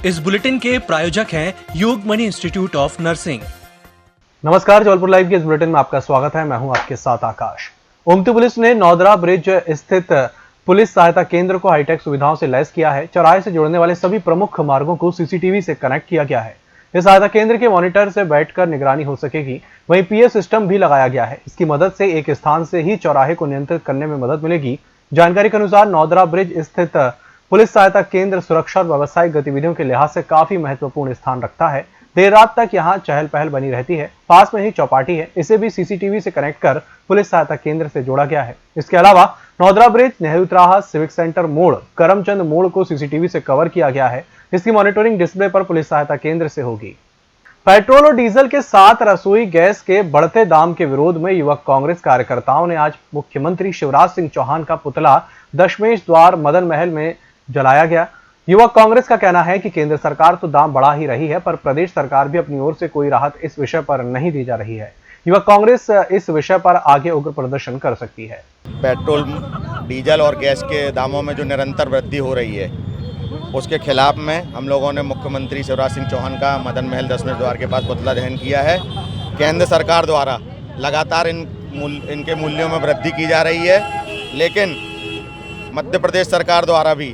इस बुलेटिन के प्रायोजक हैं योगमणि इंस्टीट्यूट ऑफ नर्सिंग। नमस्कार, जबलपुर लाइव के इस बुलेटिन में आपका स्वागत है। मैं हूं आपके साथ आकाश। ओमती पुलिस ने नौदरा ब्रिज स्थित पुलिस सहायता केंद्र को हाईटेक सुविधाओं से लैस किया है। चौराहे से जुड़ने वाले सभी प्रमुख मार्गों को सीसीटीवी से कनेक्ट किया गया है। इस सहायता केंद्र के मॉनिटर से बैठकर निगरानी हो सकेगी। वहीं पीएस सिस्टम भी लगाया गया है। इसकी मदद से एक स्थान से ही चौराहे को नियंत्रित करने में मदद मिलेगी। जानकारी के अनुसार नौदरा ब्रिज स्थित पुलिस सहायता केंद्र सुरक्षा और व्यावसायिक गतिविधियों के लिहाज से काफी महत्वपूर्ण स्थान रखता है। देर रात तक यहाँ चहल पहल बनी रहती है। पास में ही चौपाटी है, इसे भी सीसीटीवी से कनेक्ट कर पुलिस सहायता केंद्र से जोड़ा गया है। इसके अलावा नौदरा ब्रिज, नेहरू त्राहा, सिविक सेंटर मोड़, करमचंद मोड़ को सीसीटीवी से कवर किया गया है। इसकी मॉनिटरिंग डिस्प्ले पर पुलिस सहायता केंद्र से होगी। पेट्रोल और डीजल के साथ रसोई गैस के बढ़ते दाम के विरोध में युवक कांग्रेस कार्यकर्ताओं ने आज मुख्यमंत्री शिवराज सिंह चौहान का पुतला दशमेश द्वार मदन महल में जलाया गया। युवक कांग्रेस का कहना है कि केंद्र सरकार तो दाम बढ़ा ही रही है, पर प्रदेश सरकार भी अपनी ओर से कोई राहत इस विषय पर नहीं दी जा रही है। युवक कांग्रेस इस विषय पर आगे उग्र प्रदर्शन कर सकती है। पेट्रोल, डीजल और गैस के दामों में जो निरंतर वृद्धि हो रही है, उसके खिलाफ में हम लोगों ने मुख्यमंत्री शिवराज सिंह चौहान का मदन महल दशमेश द्वार के पास पुतला दहन किया है। केंद्र सरकार द्वारा लगातार इनके मूल्यों में वृद्धि की जा रही है, लेकिन मध्य प्रदेश सरकार द्वारा भी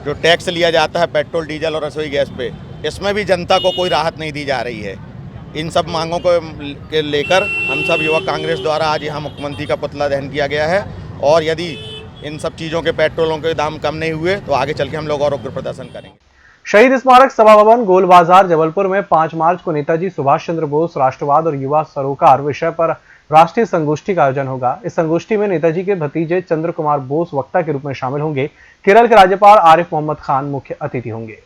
जो टैक्स लिया जाता है पेट्रोल, डीजल और रसोई गैस पे, इसमें भी जनता को कोई राहत नहीं दी जा रही है। इन सब मांगों को लेकर हम सब युवक कांग्रेस द्वारा आज यहाँ मुख्यमंत्री का पुतला दहन किया गया है। और यदि इन सब चीज़ों के पेट्रोलों के दाम कम नहीं हुए तो आगे चल के हम लोग और उग्र प्रदर्शन करेंगे। शहीद स्मारक सभा भवन गोल बाजार जबलपुर में 5 मार्च को नेताजी सुभाष चंद्र बोस राष्ट्रवाद और युवा सरोकार विषय पर राष्ट्रीय संगोष्ठी का आयोजन होगा। इस संगोष्ठी में नेताजी के भतीजे चंद्र कुमार बोस वक्ता के रूप में शामिल होंगे। केरल के राज्यपाल आरिफ मोहम्मद खान मुख्य अतिथि होंगे।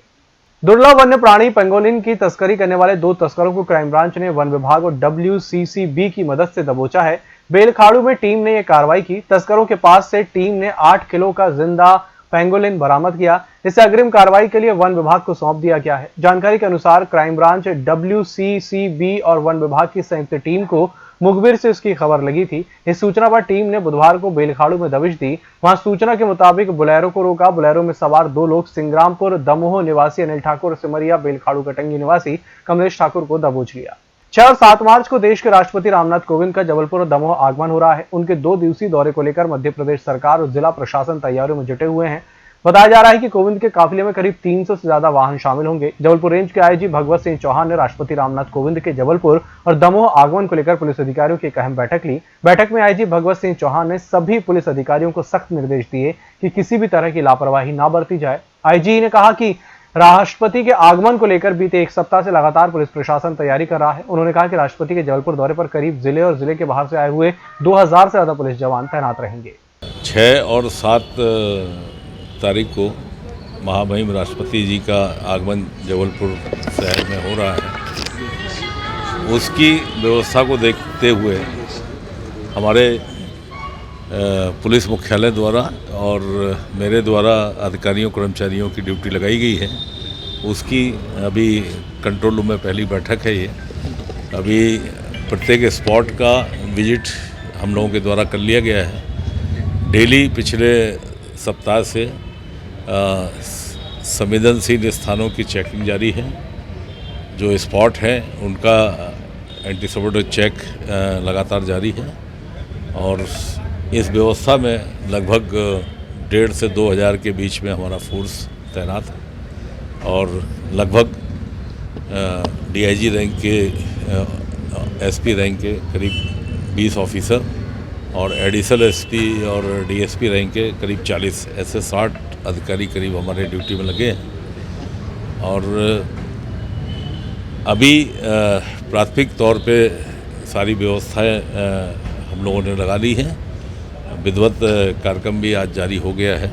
दुर्लभ वन्य प्राणी पेंगोलिन की तस्करी करने वाले 2 तस्करों को क्राइम ब्रांच ने वन विभाग और WCCB की मदद से दबोचा है। बेलखाड़ू में टीम ने यह कार्रवाई की। तस्करों के पास से टीम ने 8 किलो का जिंदा पेंगोलिन बरामद किया। इसे अग्रिम कार्रवाई के लिए वन विभाग को सौंप दिया गया है। जानकारी के अनुसार क्राइम ब्रांच, WCCB और वन विभाग की संयुक्त टीम को मुखबिर से उसकी खबर लगी थी। इस सूचना पर टीम ने बुधवार को बेलखाड़ू में दबिश दी। वहां सूचना के मुताबिक बोलेरो को रोका। बोलेरो में सवार 2 लोग सिंग्रामपुर दमोह निवासी अनिल ठाकुर, सिमरिया बेलखाड़ू कटंगी निवासी कमलेश ठाकुर को दबोच लिया। 6 और 7 मार्च को देश के राष्ट्रपति रामनाथ कोविंद का जबलपुर और दमोह आगमन हो रहा है। उनके 2 दिवसीय दौरे को लेकर मध्य प्रदेश सरकार और जिला प्रशासन तैयारियों में जुटे हुए हैं। बताया जा रहा है कि कोविंद के काफिले में करीब 300 से ज्यादा वाहन शामिल होंगे। जबलपुर रेंज के आईजी भगवत सिंह चौहान ने राष्ट्रपति रामनाथ कोविंद के जबलपुर और दमोह आगमन को लेकर पुलिस अधिकारियों की एक अहम बैठक ली। बैठक में आईजी भगवत सिंह चौहान ने सभी पुलिस अधिकारियों को सख्त निर्देश दिए कि किसी भी तरह की लापरवाही ना बरती जाए। आईजी ने कहा कि राष्ट्रपति के आगमन को लेकर बीते 1 सप्ताह से लगातार पुलिस प्रशासन तैयारी कर रहा है। उन्होंने कहा कि राष्ट्रपति के जबलपुर दौरे पर करीब जिले और जिले के बाहर से आए हुए 2000 से ज्यादा पुलिस जवान तैनात रहेंगे। 6 और 7 तारीख को महामहिम राष्ट्रपति जी का आगमन जबलपुर शहर में हो रहा है। उसकी व्यवस्था को देखते हुए हमारे पुलिस मुख्यालय द्वारा और मेरे द्वारा अधिकारियों कर्मचारियों की ड्यूटी लगाई गई है। उसकी अभी कंट्रोल रूम में पहली बैठक है। ये अभी प्रत्येक स्पॉट का विजिट हम लोगों के द्वारा कर लिया गया है। डेली पिछले सप्ताह से संवेदनशील स्थानों की चेकिंग जारी है। जो स्पॉट हैं उनका एंटी सबोटेज चेक लगातार जारी है। और इस व्यवस्था में लगभग 1,500 से 2,000 के बीच में हमारा फोर्स तैनात है। और लगभग DIG रैंक के, SP रैंक के करीब 20 ऑफिसर और एडिशनल SP और DSP रैंक के करीब 40, ऐसे 60 अधिकारी करीब हमारे ड्यूटी में लगे हैं। और अभी प्राथमिक तौर पे सारी व्यवस्थाएं हम लोगों ने लगा ली हैं। विधिवत कार्यक्रम भी आज जारी हो गया है।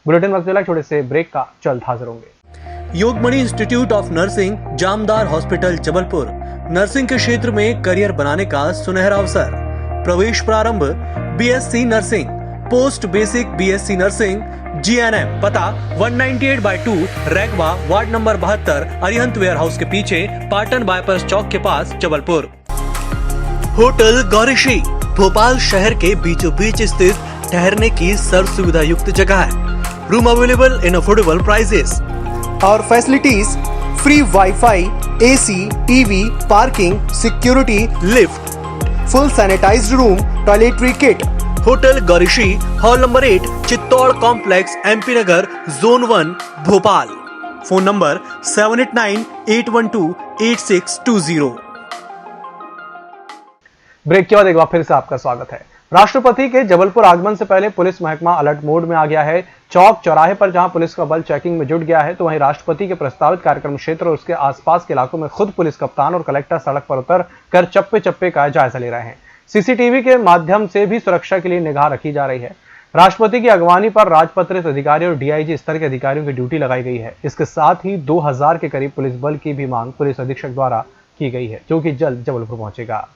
बुलेटिन वक्त मिला छोटे से ब्रेक का, जल्द हाजिर होंगे। Yogmani institute of nursing, Jamdar hospital Jabalpur. Nursing के क्षेत्र में करियर बनाने का सुनहरा अवसर। प्रवेश प्रारंभ BSc nursing, post basic BSc nursing, GNM। पता 198/2 रैगवा, ward number 72, Arihant warehouse के पीछे, पाटन बाईपास चौक के पास, जबलपुर। होटल गौरीश्री भोपाल शहर के बीचों बीच स्थित ठहरने की सर्व सुविधा युक्त जगह है। Room available in affordable prices. और facilities free wifi, AC, TV, parking, security, lift, full sanitised room, toiletry kit. Hotel Gaurishi, hall number 8, Chittor complex, MP Nagar, zone 1, Bhopal. Phone number 7898128620। Break के बाद एक बार फिर से आपका स्वागत है। राष्ट्रपति के जबलपुर आगमन से पहले पुलिस महकमा अलर्ट मोड में आ गया है। चौक चौराहे पर जहां पुलिस का बल चेकिंग में जुट गया है, तो वहीं राष्ट्रपति के प्रस्तावित कार्यक्रम क्षेत्र और उसके आसपास के इलाकों में खुद पुलिस कप्तान और कलेक्टर सड़क पर उतर कर चप्पे चप्पे का जायजा ले रहे हैं। सीसीटीवी के माध्यम से भी सुरक्षा के लिए निगाह रखी जा रही है। राष्ट्रपति की अगवानी पर राजपत्रित अधिकारी और डीआईजी स्तर के अधिकारियों की ड्यूटी लगाई गई है। इसके साथ ही 2000 के करीब पुलिस बल की भी मांग पुलिस अधीक्षक द्वारा की गई है, जो कि जल्द जबलपुर पहुंचेगा।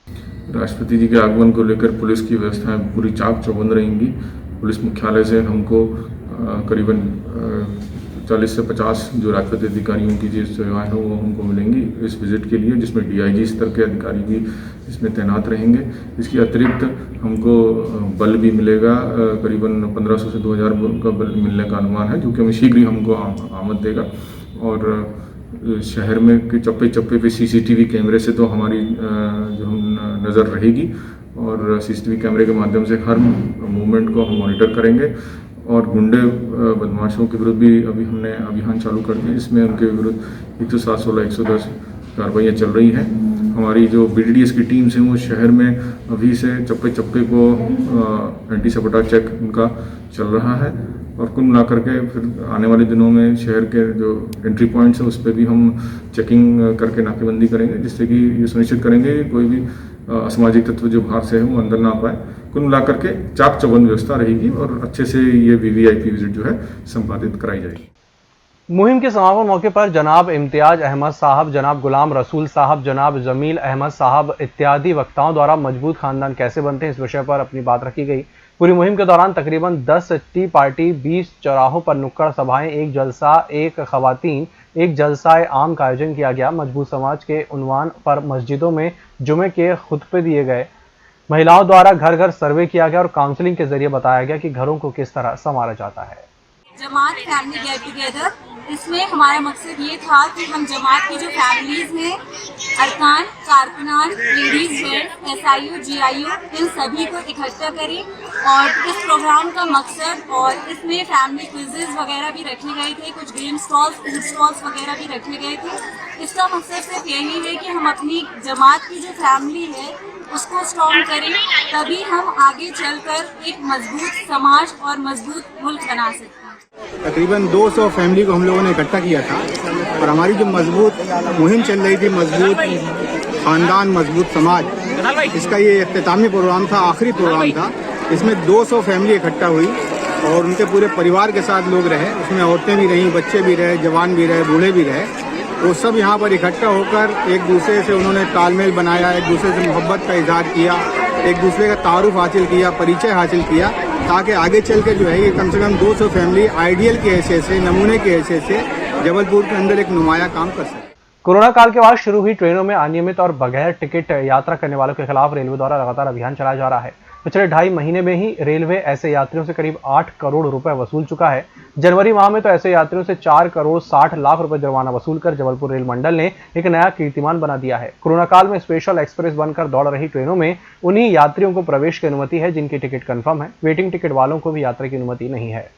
राष्ट्रपति जी के आगमन को लेकर पुलिस की व्यवस्थाएं पूरी चाक चौबंद रहेंगी। पुलिस मुख्यालय से हमको करीबन 40 से 50 जो राजपत्रित अधिकारियों की जो सेवाएं हैं वो हमको मिलेंगी इस विजिट के लिए, जिसमें डीआईजी स्तर के अधिकारी भी इसमें तैनात रहेंगे। इसके अतिरिक्त हमको बल भी मिलेगा, करीबन 1500 से 2000 का बल मिलने का अनुमान है, जो कि हमें शीघ्र ही हमको आमद देगा। और शहर में के चप्पे चप्पे पे सीसीटीवी कैमरे से तो हमारी जो हम नज़र रहेगी, और सीसीटीवी कैमरे के माध्यम से हर मूवमेंट को हम मॉनिटर करेंगे। और गुंडे बदमाशों के विरुद्ध भी अभी हमने अभियान चालू कर दिया, जिसमें उनके विरुद्ध 116, 110 कार्रवाइयाँ चल रही हैं। हमारी जो BDDS की टीम्स हैं वो शहर में अभी से चप्पे चप्पे को एंटी सपोटा चेक उनका चल रहा है। और कुल मिलाकर के फिर आने वाले दिनों में शहर के जो एंट्री पॉइंट्स हैं उस पर भी हम चेकिंग करके नाकेबंदी करेंगे, जिससे कि ये सुनिश्चित करेंगे कि कोई भी असामाजिक तत्व जो बाहर से है वो अंदर ना पाए। कुल मिलाकर के चाक चौबंद व्यवस्था रहेगी और अच्छे से ये VVIP विजिट जो है संपादित कराई जाएगी। मुहिम के समापन मौके पर जनाब इम्तियाज अहमद साहब, जनाब गुलाम रसूल साहब, जनाब जमील अहमद साहब इत्यादि वक्ताओं द्वारा मजबूत खानदान कैसे बनते हैं, इस विषय पर अपनी बात रखी गई। पूरी मुहिम के दौरान तकरीबन 10 टी पार्टी, 20 चौराहों पर नुक्कड़ सभाएं, एक जलसा, एक खवातीन, एक जलसाए आम का आयोजन किया गया। मजबूत समाज के उन्वान पर मस्जिदों में जुमे के खुतबे दिए गए। महिलाओं द्वारा घर घर सर्वे किया गया और काउंसलिंग के जरिए बताया गया कि घरों को किस तरह संवारा जाता है। जमात फैमिली गेट टुगेदर, इसमें हमारा मकसद ये था कि हम जमात की जो फैमिलीज हैं, अरकान, कारकुनान, लेडीज जेंट्स, SIO, GIO, इन सभी को इकट्ठा करें। और इस प्रोग्राम का मकसद, और इसमें फैमिली क्विजेज वगैरह भी रखे गए थे, कुछ गेम स्टॉल्स, फूड स्टॉल्स वगैरह भी रखे गए थे। इसका मकसद सिर्फ यही है कि हम अपनी जमात की जो फैमिली है उसको स्ट्रॉन्ग करें, तभी हम आगे चलकर एक मजबूत समाज और मजबूत मुल्क बना सकते हैं। तकरीबन 200 फैमिली को हम लोगों ने इकट्ठा किया था, और हमारी जो मजबूत मुहिम चल रही थी, मजबूत खानदान मजबूत समाज, इसका ये इख्तितामी प्रोग्राम था, आखिरी प्रोग्राम था। इसमें 200 फैमिली इकट्ठा हुई और उनके पूरे परिवार के साथ लोग रहे। उसमें औरतें भी रहीं, बच्चे भी रहे, जवान भी रहे, बूढ़े भी रहे। वो सब यहाँ पर इकट्ठा होकर एक दूसरे से उन्होंने तालमेल बनाया, एक दूसरे से मोहब्बत का इजहार किया, एक दूसरे का तारुफ हासिल किया, परिचय हासिल किया, ताकि आगे चल के जो है ये कम से कम 200 फैमिली आइडियल की हैसियत से, नमूने की हैसियत से जबलपुर के अंदर एक नुमाया काम कर सके। कोरोना काल के बाद शुरू हुई ट्रेनों में अनियमित और बगैर टिकट यात्रा करने वालों के खिलाफ रेलवे द्वारा लगातार अभियान चलाया जा रहा है। पिछले 2.5 महीने में ही रेलवे ऐसे यात्रियों से करीब 8 करोड़ रुपए वसूल चुका है। जनवरी माह में तो ऐसे यात्रियों से 4 करोड़ 60 लाख रुपए जुर्माना वसूल कर जबलपुर रेल मंडल ने एक नया कीर्तिमान बना दिया है। कोरोना काल में स्पेशल एक्सप्रेस बनकर दौड़ रही ट्रेनों में उन्हीं यात्रियों को प्रवेश की अनुमति है जिनकी टिकट कंफर्म है। वेटिंग टिकट वालों को भी यात्रा की अनुमति नहीं है।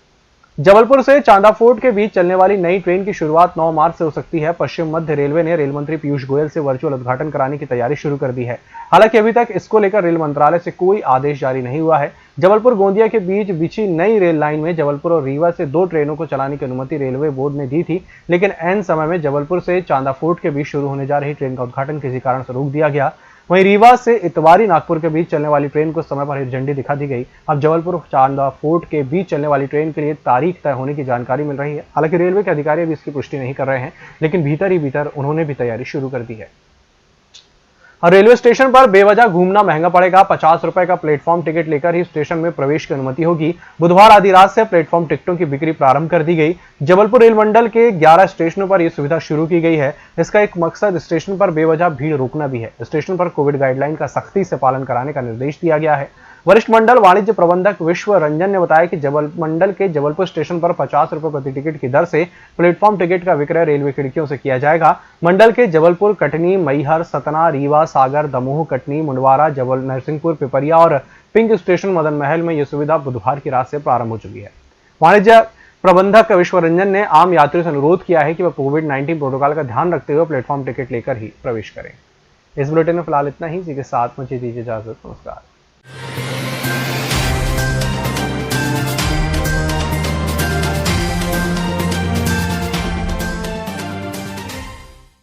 जबलपुर से चांदा फोर्ट के बीच चलने वाली नई ट्रेन की शुरुआत 9 मार्च से हो सकती है। पश्चिम मध्य रेलवे ने रेल मंत्री पीयूष गोयल से वर्चुअल उद्घाटन कराने की तैयारी शुरू कर दी है। हालांकि अभी तक इसको लेकर रेल मंत्रालय से कोई आदेश जारी नहीं हुआ है। जबलपुर गोंदिया के बीच बिछी नई रेल लाइन में जबलपुर और रीवा से 2 ट्रेनों को चलाने की अनुमति रेलवे बोर्ड ने दी थी, लेकिन ऐन समय में जबलपुर से चांदा फोर्ट के बीच शुरू होने जा रही ट्रेन का उद्घाटन किसी कारण से रोक दिया गया। वहीं रीवा से इतवारी नागपुर के बीच चलने वाली ट्रेन को समय पर हरी झंडी दिखा दी गई। अब जबलपुर चांदा फोर्ट के बीच चलने वाली ट्रेन के लिए तारीख तय होने की जानकारी मिल रही है। हालांकि रेलवे के अधिकारी अभी इसकी पुष्टि नहीं कर रहे हैं, लेकिन भीतर ही भीतर उन्होंने भी तैयारी शुरू कर दी है। रेलवे स्टेशन पर बेवजह घूमना महंगा पड़ेगा। 50 रुपए का प्लेटफॉर्म टिकट लेकर ही स्टेशन में प्रवेश की अनुमति होगी। बुधवार आधी रात से प्लेटफॉर्म टिकटों की बिक्री प्रारंभ कर दी गई। जबलपुर रेल मंडल के 11 स्टेशनों पर यह सुविधा शुरू की गई है। इसका एक मकसद स्टेशन पर बेवजह भीड़ रोकना भी है। स्टेशन पर कोविड गाइडलाइन का सख्ती से पालन कराने का निर्देश दिया गया है। वरिष्ठ मंडल वाणिज्य प्रबंधक विश्व रंजन ने बताया कि मंडल के जबलपुर स्टेशन पर 50 रुपए प्रति टिकट की दर से प्लेटफॉर्म टिकट का विक्रय रेलवे खिड़कियों से किया जाएगा। मंडल के जबलपुर, कटनी, मैहर, सतना, रीवा, सागर, दमोह, कटनी, मुंडवारा, नरसिंहपुर, पिपरिया और पिंक स्टेशन मदन महल में यह सुविधा बुधवार की रात से प्रारंभ हो चुकी है। वाणिज्य प्रबंधक विश्व रंजन ने आम यात्रियों से अनुरोध किया है कि वह कोविड-19 प्रोटोकॉल का ध्यान रखते हुए प्लेटफॉर्म टिकट लेकर ही प्रवेश करें। इस बुलेटिन में फिलहाल इतना ही। इसी के साथ मुझे दीजिए इजाजत। नमस्कार।